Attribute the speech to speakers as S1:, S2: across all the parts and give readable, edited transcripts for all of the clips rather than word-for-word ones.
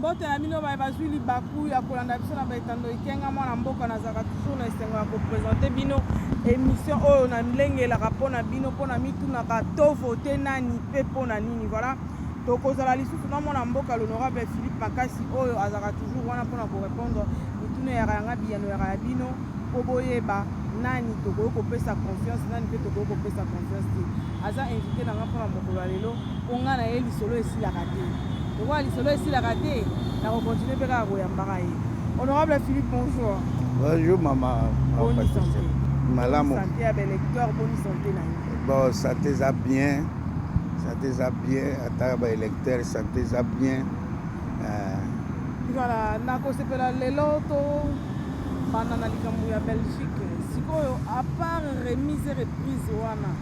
S1: mbote na bino bazwi libaku ya kolanda biso na baetando ikenga mwana mboka nazalaka toujours na esengo ya kopresente bino émission oyo na milengelaka mpo na bino mpo na mitunaka to vote nani mpe mpo na nini. Voilà, tokozala lisusu na mwana mboka l'honorable Philippe Makasi oyo azalaka toujours wana mpona korépondre mituna yaka yanga biyano yaka ya bino mpo boyeba nani tokoki kopesa confiance nani mpe tokoki kopesa confiance te. Aza invité na nga mpona mokolo ya lelo mpo nga na ye lisolo esilaka te. Lokola lisolo esilaka te na kokontinue mpe kaka koyambaka ye. Honorable Philippe, bonjour.
S2: Bonjour maman.
S1: Bonne santé.
S2: Malamu.
S1: Bonne santé à l'électeur, bonne santé na ye.
S2: Bon, santé za bien. Santé za bien. Ata ba électeur santé za bien.
S1: Voilà, nakosepela lelo to banda na likambo ya Belgique. Sikoyo à part remise et reprise wana.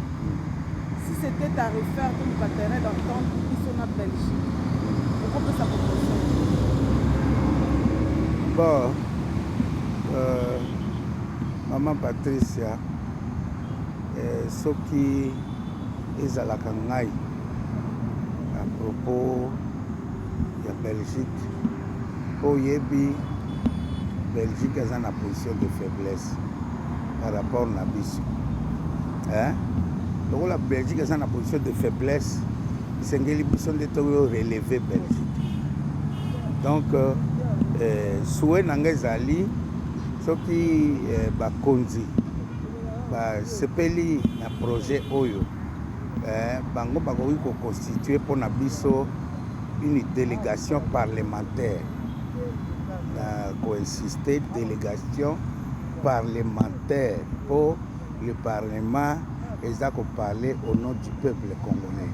S1: Si c'était à refaire tout le terrain d'entente biso na Belgique. Pourquoi ça proposition?
S2: Bon, maman Patricia, soki ezalaka ngai à propos ya Belgique, oyebi Belgique eza na position de faiblesse par rapport na biso. Donc la Belgique eza na position de faiblesse, esengeli biso nde toyo relever Belgique. Donc souhait na ngai ezali soki bakonzi basepeli na projet oyo bango bakoki koconstituer mpona biso une délégation parlementaire. Coinsister délégation parlementaire pour le Parlement et ça qu'on parlait au nom du peuple congolais.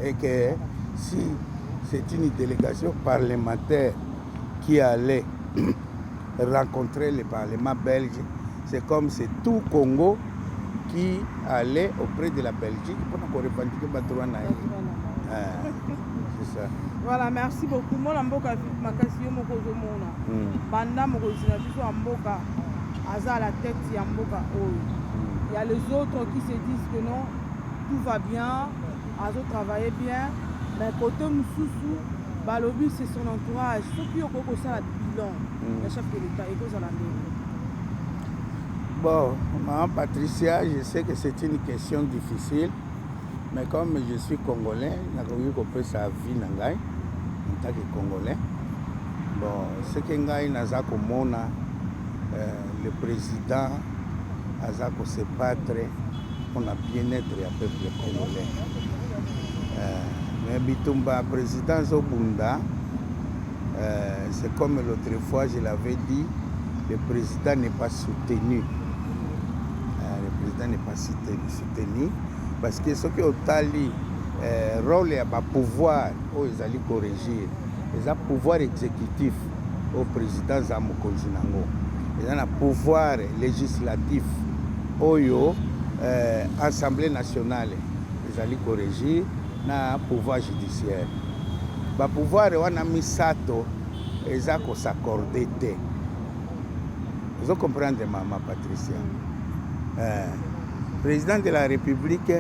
S2: Et que si c'est une délégation parlementaire qui allait rencontrer le Parlement belge, c'est comme c'est tout Congo qui allait auprès de la Belgique pour nous revendiquer Batouana. C'est ça.
S1: Voilà, merci beaucoup. Moi, Mboka Philippe Makasi, yo moko zomona. Banda moko zina biso Mboka aza à la tête ya Mboka oyo. Il y a les autres qui se disent que non, tout va bien, azo travailler bien, mais côté mususu, balobi c'est son entourage. Ceux qui ont ça la bilan, le chef de l'État et cause à la mairie.
S2: Bon, maman Patricia, je sais que c'est une question difficile, mais comme je suis congolais, je peux sa vie nangai. En tant que Congolais, bon, ce que ngai naza komona le président aza ko se battre pour le bien-être du peuple congolais. Mais bitumba président Zobunda, c'est comme l'autre fois je l'avais dit, le président n'est pas soutenu. Le président n'est pas soutenu parce que ce qui est au tali rôle et pouvoir où ils allaient corriger, ils ont pouvoir exécutif au président Zamokonzi Nango, ils ont un pouvoir législatif au Assemblée nationale, ils allaient corriger na pouvoir judiciaire. Ba pouvoir wana misato ils ont s'accorder. Vous comprenez maman Patricia? Président de la République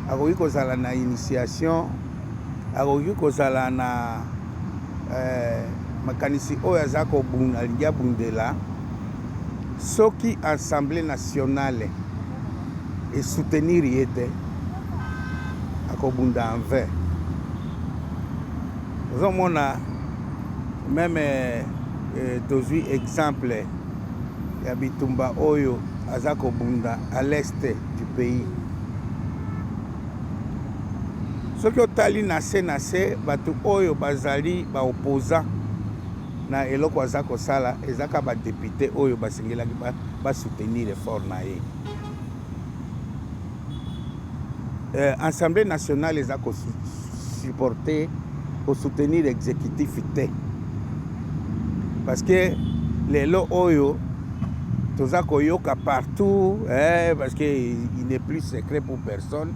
S2: akoki kozala na initiation, akoki kozala na makanisi oyo aza kobunda alingi bundela soki Assemblée nationale et soutenir yete akobunda en vain. Ozomona même tozwi exemple ya bitumba oyo aza kobunda à l'est du pays. Ce qui otali nase batu oyo bazali ba opposant na eloko aza kosala ezaka ba député oyo basengelaki ba soutenir effort na ye. Assemblée nationale eza ko supporter ko soutenir exécutif te. Parce que lelo oyo toza koyoka partout parce que il n'est plus secret pour personne.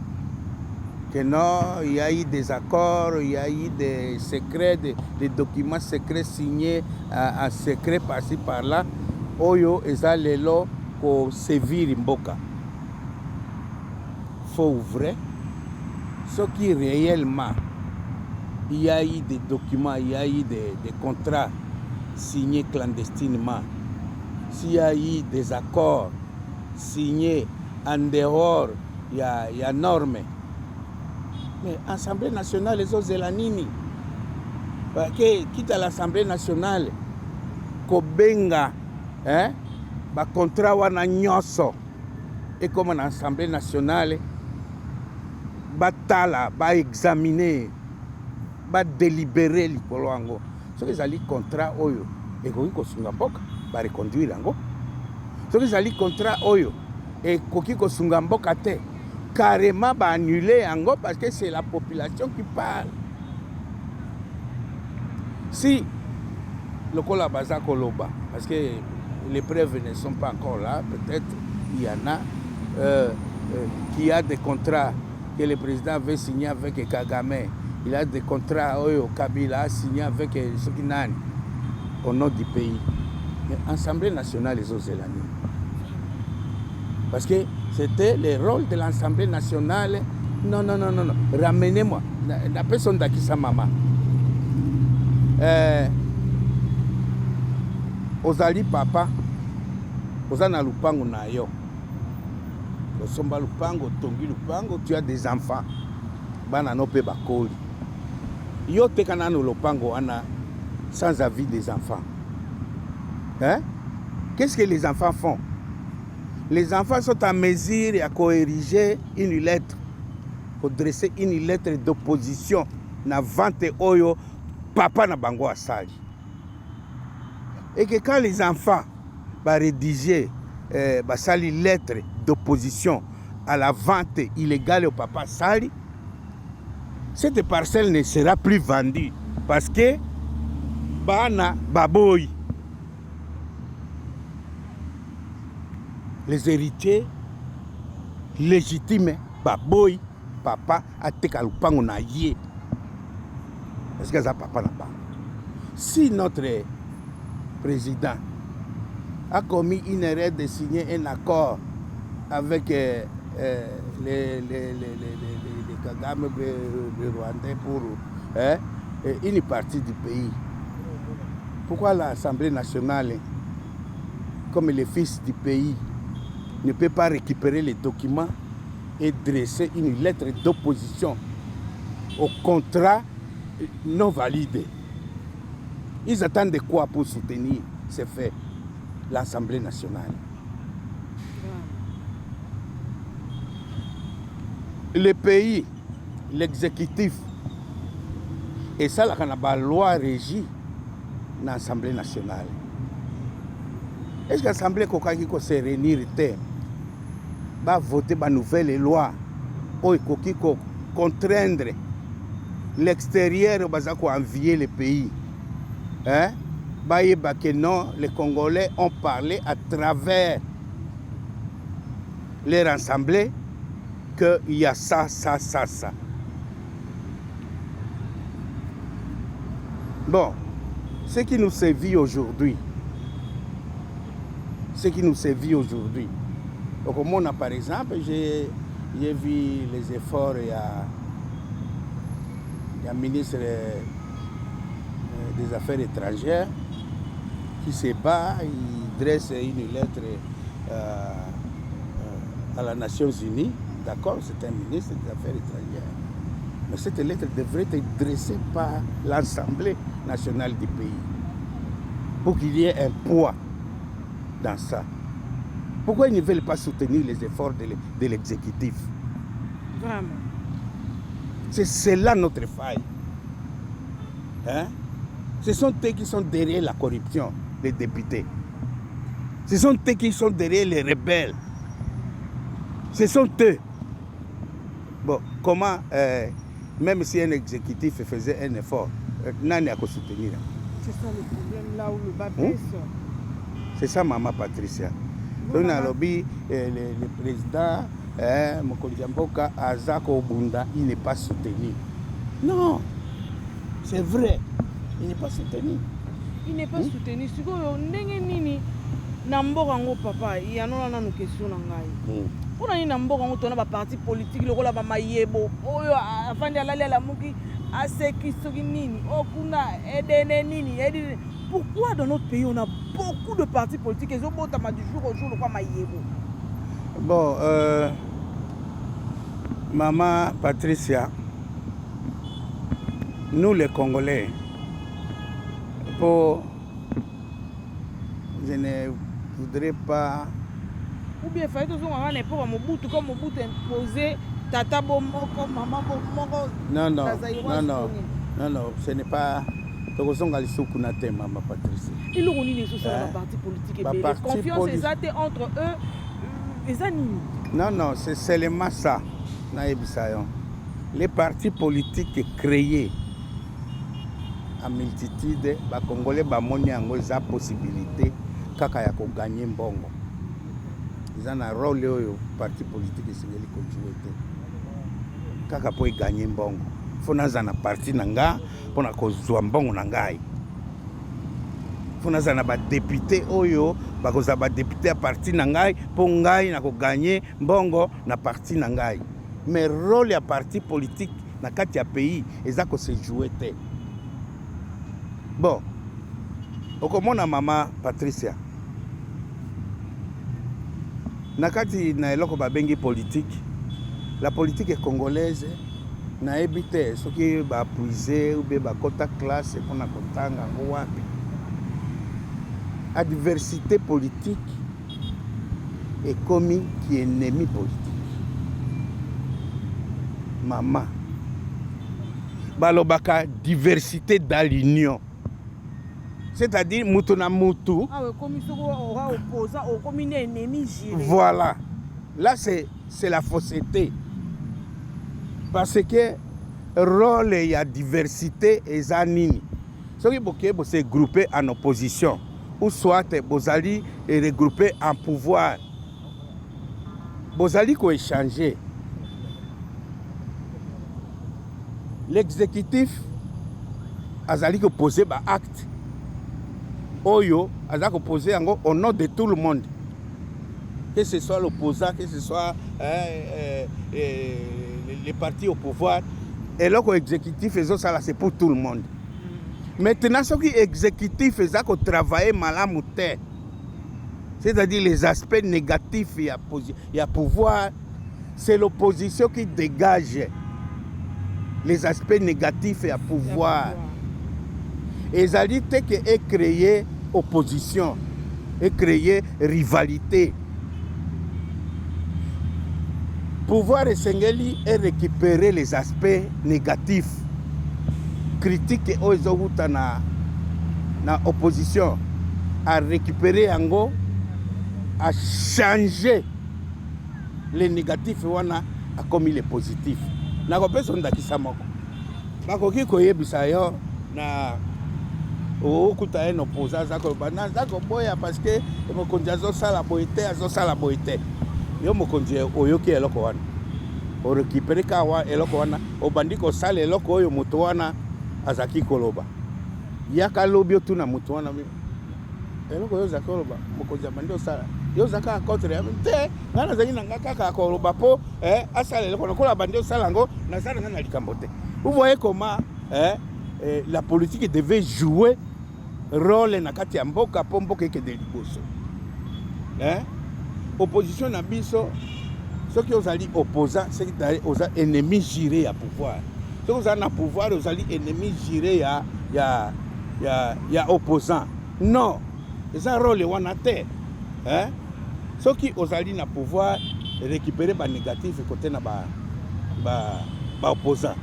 S2: Que non, il y a eu des accords, il y a eu des secrets, des documents secrets signés en secret par-ci par-là. Oyo eza lelo ko sévir mboka. Faux ou vrai? Ce qui réellement il y a eu des documents, il y a eu des contrats signés clandestinement, s'il y a eu des accords signés en dehors, il y a normes. Mais l'Assemblée nationale, les autres, c'est la nini. Parce que, quitte à l'Assemblée nationale, Kobenga, ba contrat wana nyoso, et comme l'Assemblée nationale, batala, ba examiner, ba délibérer likolo yango. Soki ezali contrat oyo, ekoki kosunga mboka, ba reconduire yango. Soki ezali contrat oyo, ekoki kosunga mboka te, carrément ba annuler yango parce que c'est la population qui parle. Si le Kola Baza Koloba, parce que les preuves ne sont pas encore là, peut-être il y en a qui a des contrats que le président veut signer avec Kagame. Il a des contrats où Kabila a signé avec Sokinani au nom du pays. Mais l'Assemblée nationale les Zélani. Parce que c'était le rôle de l'Assemblée nationale. Non. Ramenez-moi. La personne d'Akissa Mama. Ozali papa. Ozana lupango na yo. Osomba lupango, tongi lupango, tu as des enfants. Bana no pe bakoli. Yo te kanano lupango ana sans avis des enfants. Qu'est-ce que les enfants font? Les enfants sont en mesure à corriger une lettre, pour dresser une lettre d'opposition na vente oyo papa na bango asali. Et que quand les enfants va rédiger basali lettre d'opposition à la vente illégale au papa Sali, cette parcelle ne sera plus vendue parce que bana baboy, les héritiers légitimes baboy papa ateka lupango na ye. Est-ce que ça papa n'a pas? Si notre président a commis une erreur de signer un accord avec les Kagame, le Rwandais pour une partie du pays. Pourquoi l'Assemblée nationale, comme le fils du pays, ne peut pas récupérer les documents et dresser une lettre d'opposition au contrat non validé? Ils attendent de quoi pour soutenir ces faits? L'Assemblée nationale. Le pays, l'exécutif, et ça, la loi régie l'Assemblée nationale. Est-ce que l'Assemblée va se réunir va voter une nouvelle loi pour contraindre l'extérieur pour envier le pays? Que non, les Congolais ont parlé à travers leur assemblée qu'il y a ça. Bon, ce qui nous sévit aujourd'hui, donc au monde, par exemple, j'ai vu les efforts, il y a un ministre des Affaires étrangères qui se bat, il dresse une lettre à la Nations Unies. D'accord, c'est un ministre des Affaires étrangères. Mais cette lettre devrait être dressée par l'Assemblée nationale du pays pour qu'il y ait un poids dans ça. Pourquoi ils ne veulent pas soutenir les efforts de l'exécutif?
S1: Vraiment.
S2: C'est là notre faille. Ce sont eux qui sont derrière la corruption, les députés. Ce sont eux qui sont derrière les rebelles. Ce sont eux. Bon, comment, même si un exécutif faisait un effort, n'en a qu'à soutenir.
S1: C'est ça le problème là où le bas baisse.
S2: C'est ça, maman Patricia. Donc, dans le lobby, le président, Mokoli Mboka, Azako Obunda, il n'est pas soutenu. Non, c'est vrai. Il n'est pas soutenu.
S1: Il n'est pas soutenu. Si vous avez Namboka ngo papa, il y a une question na ngai. Pour na Namboka ngo tona ba parti politique le kola ba mayebo. Oyo afandi alali la muki asekisaki nini okuna edene nini edene. Pourquoi dans notre pays on a beaucoup de partis politiques et ezobotama du jour au jour lokwa mayebo?
S2: Bon, Maman Patricia, nous les Congolais, je ne voudrais pas...
S1: Ou bien il fallait que maman n'importe quoi Mobutu comme Mobutu imposé tata bomoko maman bomoko.
S2: Non, ce n'est pas... Maman Patricia.
S1: Il y a des partis politiques et la confiance est entre eux.
S2: Non, c'est seulement ça. Les partis politiques créés en multitude, les Congolais ont la possibilité de gagner mbongo. Ils ont un rôle les partis politiques qui jouent. Kaka pour gagner mbongo. Il faut que un parti nanga pour kozwa mbongo nangai. Il faut que un député oyo bakoza ba député à parti nangai pour ngai na ko gagner mbongo na parti nangai. Mais rôle ya parti politique na kati ya pays ezako se jouer te. Bon. Okomona Maman Patricia. Na kati na eloko babengi politique, la politique congolaise na ebite soki ba puiser ou ba kota classe pour na kotanga ngo wapi. Adversité politique est commis qui est ennemi politique. Maman. Balobaka diversité dans l'union. C'est-à-dire Moutona Moutou.
S1: Ah oui, comme il aura opposant, comme un ennemi géré.
S2: Voilà. Là, c'est la fausseté. Parce que rôle et la diversité et zanini. Ce qui est se grouper en opposition. Ou soit Bozali est regroupé en pouvoir. Bozali ko échanger. L'exécutif azali ko poser ba acte. Oyo azali ko poser au nom de tout le monde. Que ce soit l'opposant, que ce soit les partis au pouvoir, et l'exécutif c'est pour tout le monde. Maintenant, ce qui est exécutif, c'est qu'on travaille mal, c'est-à-dire les aspects négatifs, il y a pouvoir, c'est l'opposition qui dégage les aspects négatifs et à pouvoir. Et ça dit que est créer opposition, et créer rivalité. Pouvoir et Sengeli est récupérer les aspects négatifs. Critique aux na opposition à récupérer ango à changer les négatifs wana a commis les positifs na ko personne ndakisa moko bakoki koyebisa yo na okuta en opposant zako bana zako boya parce que mokonzi azosala boite yo mokonzi oyoki eloko wana o récupérer ka wa eloko wana obandi ko sala eloko oyo moto wana azaki koloba yaka lobi otuna mutu wana eloko yo zakoloba mokonzi amandi osala yo zaka contre te ngana zangi nanga kaka koloba po asala eloko nakola bandi osala ngo na sala ngana likambo te. Vous voyez comment la politique devait jouer rôle na kati ya mboka po mboka eke de liboso. Opposition na biso ceux qui ozali opposant c'est aux ennemis jurés à pouvoir. Ceux qui ont pouvoir, vous allez ennemis jurés, il y a opposants. Non, c'est un rôle wanate. Ceux qui ont le pouvoir récupérer les négatifs côté na ba opposants.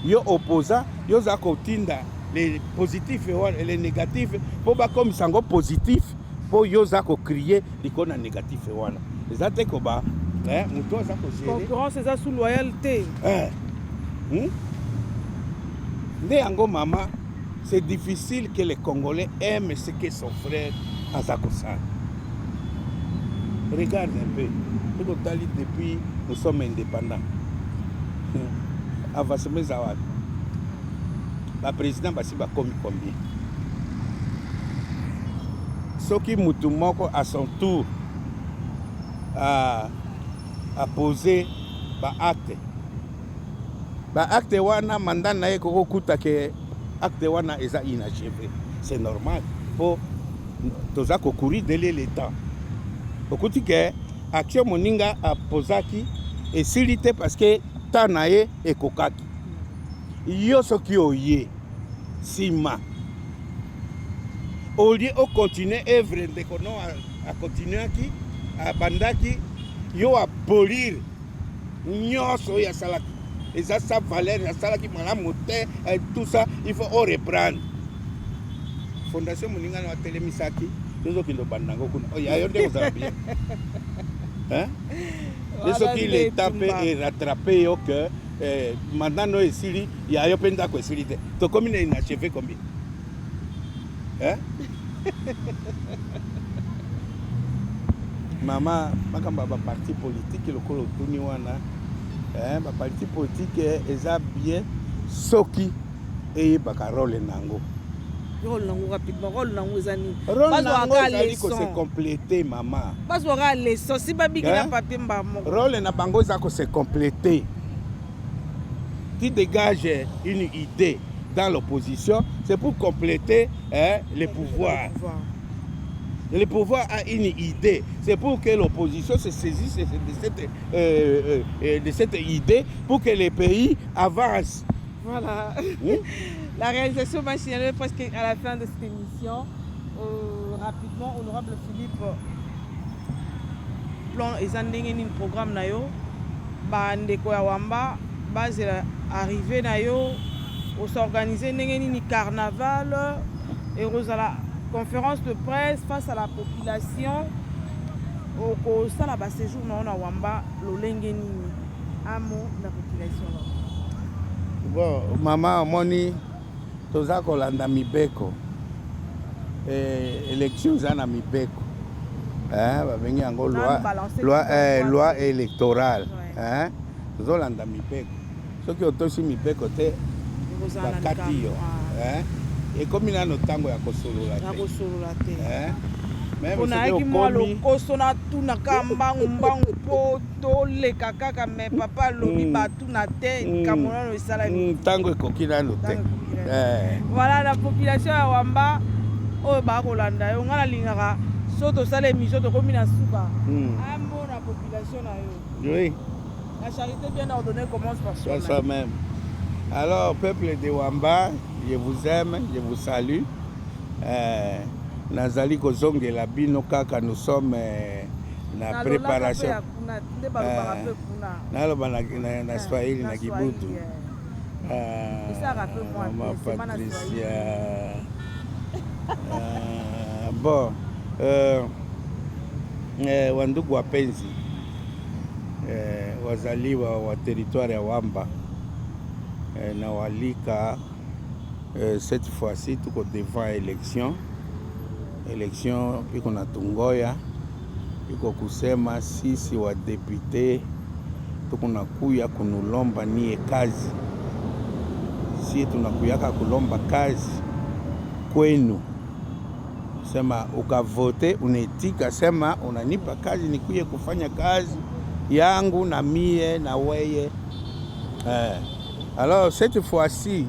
S2: Yo opposants, yo za kotinda les positifs et les négatifs pour ba comme sango positif pour yo za ko crier l'icône négatif wana. Les attaques ko ba muto za ko gérer.
S1: Concurrence c'est sous loyauté.
S2: Maman, c'est difficile que les Congolais aiment ce que son frère Azakosan. Regarde un peu. Depuis nous sommes indépendants. Avant ce Zawad, le président Bassiba commis combien? Ce qui Moutoumoko à son tour a posé un acte. ba acte wana mandat na ye kokokuta ke acte wana eza inachevé. C'est normal po toza kokuri délai le temps okuti ke action moninga apozaki esili te parce que temps na ye ekokaki yo soki oye nsima olie ocontinue œuvre ndeko no akontinuaki abandaki yo apolire nyonso oyo asalaki eza sa valeur asalaki malamu te tout ça il faut reprendre fondation moninga no atelemisaki tozokende obandango kuna yayo nde kozala bien soki leta mpe erattrape yo ke mandat no esili yayo mpe ndako esili te tokomi na inachevé combien mama makambo baparti politique lokola otuni wana baparti politique eza bien soki eyebaka role nango
S1: rôle nango rapidement rôle nango eza nini
S2: rôle nango ezali kose compléter mama
S1: bazwaka leçon si babiki na papier mba moko
S2: rôle na bango eza kose compléter qui dégage une idée dans l'opposition c'est pour compléter les pouvoirs. Le pouvoir a une idée. C'est pour que l'opposition se saisisse de cette idée pour que les pays avancent.
S1: Voilà. La réalisation va signaler presque à la fin de cette émission. Rapidement, honorable Philippe, plan et programme nayo, bandeko ya wamba, base arrivé nayo, on s'organiser ni carnaval et la conférence de presse face à la population. Au sala ba séjour na wamba lolenge nini amo la population.
S2: Bon, maman moni toza kolanda mibeko élection za na mibeko babengi yango loi électorale tozolanda mibeko soki otosi mibeko te bakati yo ekomi nano ntango ya kosolola
S1: te onayaki mwa lokoso natunaka mbangu mpo toleka kaka me papa alobi batuna te likambo nano esalami
S2: ntango ekoki nano te
S1: voilà la population ya wamba oyo bakolanda yo ngai nalingaka so tosala émission tokomi na suka ambo na population na yo.
S2: Oui.
S1: La charité bien ordonnée commence par
S2: soi-même. Alors, peuple de Wamba, je vous aime, je vous salue. Nazali kozongela bino kaka nous sommes na préparation. Naloba na Swahili na Kibutu. Maman Patricia. Bon, wandugu wapenzi wazaliwa wa territoire ya Wamba na walika cette fois-ci tuko devant élection iko na tungoya iko kusema sisi wa député tuko nakuya kunulomba nie kazi si tunakuyaka kulomba kazi kwenu sema ukavote unetika sema unanipa kazi nikuye kufanya kazi yangu na mie na weye alors cette fois-ci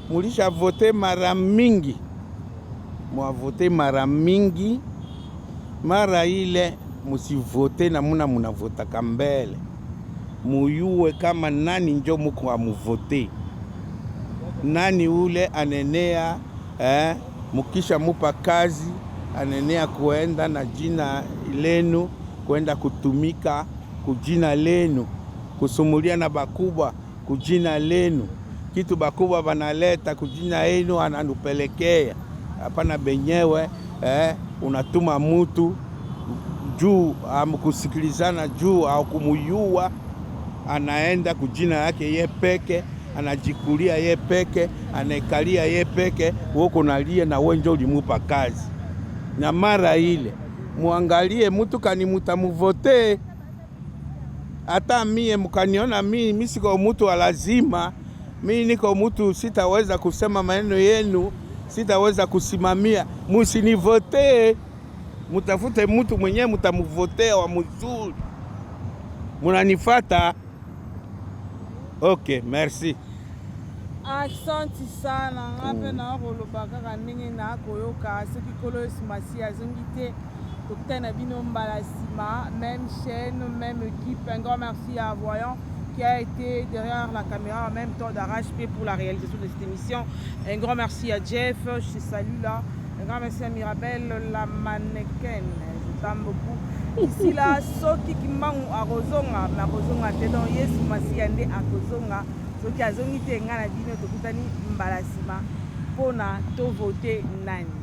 S2: mulisha vote mara mingi vote mara mingi mara ile musivote na munavota kambele muyue kama nani njo muko amuvote nani ule anenea mukisha mupa kazi anenea kuenda na jina lenu kuenda kutumika kujina lenu kusumulia na bakubwa kujina lenu kitu bakubwa banaleta kujina lenu ananupelekea hapana benyewe unatuma mtu juu amkusikilizana juu au kumuyua anaenda kujina yake ye peke anajikulia ye peke anekalia ye peke woko nalie na wenjo ulimupa kazi na mara ile muangalie mtu kani mutamuvote hata mie mkaniona mimi siko mtu wa lazima mimi niko mtu sitaweza kusema maneno yenu sitaweza kusimamia musinivote mutafute mtu mwenyewe mutamuvotea wa mzuri munanifata Ok, merci.
S1: Asante sana nga mpe na koloba kaka ndenge na koyoka soki kolo esimasi azongi te tokutani na bino mbala nsima, même chaîne, même équipe. Un grand merci à Voyant qui a été derrière la caméra en même temps d'Arrache-P pour la réalisation de cette émission. Un grand merci à Jeff, je te salue là. Un grand merci à Mirabelle, la mannequin. Je t'aime beaucoup. Ici là, soki kimbangu akozonga, na kozonga te donc Yesu Masiya nde akozonga. Soki azongi te nga na bino tokutani mbala nsima mpona to vote nani.